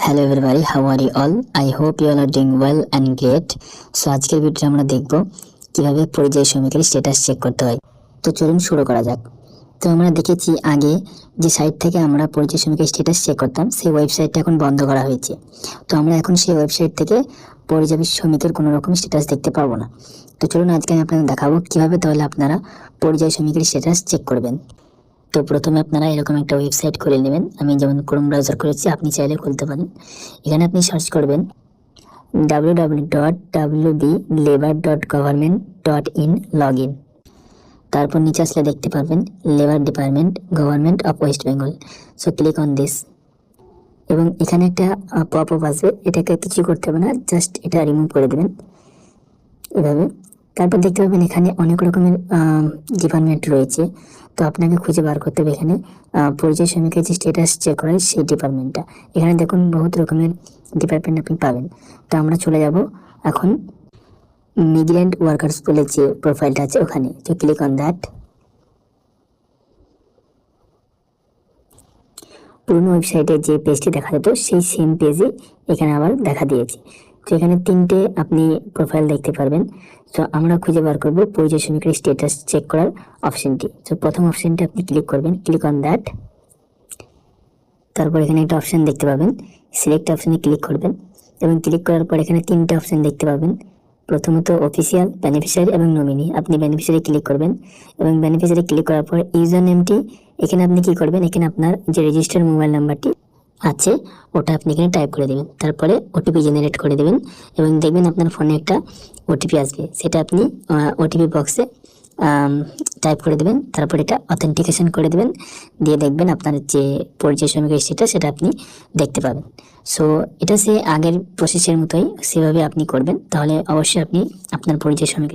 Hello everybody, how are you all? I hope you all are doing well and great. So আজকের ভিডিওতে আমরা দেখব কিভাবে পরিযায়ী শ্রমিকের স্ট্যাটাস চেক করতে হয়। তো চলুন শুরু করা যাক। তো আমরা দেখেছি আগে যে সাইট থেকে আমরা পরিযায়ী শ্রমিকের স্ট্যাটাস চেক করতাম, সেই ওয়েবসাইটটা এখন বন্ধ করা হয়েছে। তো আমরা এখন সেই ওয়েবসাইট থেকে পরিযায়ী শ্রমিকের কোনো রকম স্ট্যাটাস দেখতে পাবো না। তো চলুন আজকে আমি আপনাদের দেখাবো কিভাবে তাহলে আপনারা পরিযায়ী শ্রমিকের স্ট্যাটাস চেক করবেন। তো প্রথমে আপনারা এরকম একটা ওয়েবসাইট খুলে নেবেন। আমি যেমন ক্রোম ব্রাউজার করেছি, আপনি চাইলে খুলতে পারেন। এখানে আপনি সার্চ করবেন www.wblabor.government.in login। তারপর নিচে আসলে দেখতে পারবেন labour department, government of West Bengal. So click on this. এবং এখানে একটা পপ আপ আসবে, এটাকে কিছু করতে হবে না, জাস্ট এটা রিমুভ করে দেবেন এভাবে। তারপর দেখতে পাবেন এখানে অনেক রকমের ডিপার্টমেন্ট রয়েছে। তো আপনাকে খুঁজে বার করতে হবে এখানে পরিযায়ী শ্রমিকের যে স্ট্যাটাস চেক করার সেই ডিপার্টমেন্টটা। এখানে দেখুন বহুত রকমের ডিপার্টমেন্ট আপনি পাবেন। তো আমরা চলে যাব এখন মিগ্রেন্ট ওয়ার্কার্স বলে যে প্রোফাইলটা আছে ওখানে। তো ক্লিক অন দ্যাট। পুরনো ওয়েবসাইটে যে পেজটি দেখা যেত সেই সেম পেজই এখানে আবার দেখা দিয়েছে। তো এখানে তিনটে আপনি প্রোফাইল দেখতে পারবেন। তো আমরা খুঁজে বার করব পরিযায়ী শ্রমিকের স্ট্যাটাস চেক করার অপশনটি। তো প্রথম অপশনটি আপনি ক্লিক করবেন, ক্লিক অন দ্যাট। তারপর এখানে একটা অপশন দেখতে পাবেন, সিলেক্ট অপশনে ক্লিক করবেন এবং ক্লিক করার পর এখানে তিনটে অপশন দেখতে পাবেন। প্রথমত অফিসিয়াল, বেনিফিশিয়ারি এবং নমিনি। আপনি বেনিফিশিয়ারি ক্লিক করবেন এবং বেনিফিশিয়ারি ক্লিক করার পর ইউজার নেমটি এখানে আপনি কি করবেন, এখানে আপনার যে রেজিস্টার্ড মোবাইল নাম্বারটি আছে ওটা আপনি এখানে টাইপ করে দেবেন। তারপরে ওটিপি জেনারেট করে দেবেন এবং দেখবেন আপনার ফোনে একটা ওটিপি আসবে, সেটা আপনি ওটিপি বক্সে টাইপ করে দেবেন। তারপর এটা অথেন্টিকেশন করে দেবেন, দিয়ে দেখবেন আপনার যে পরিচয় শ্রমিকের সেটা আপনি দেখতে পাবেন। সো এটা সে আগের প্রসেসের মতোই, সেভাবে আপনি করবেন, তাহলে অবশ্যই আপনি আপনার পরিচয় শ্রমিক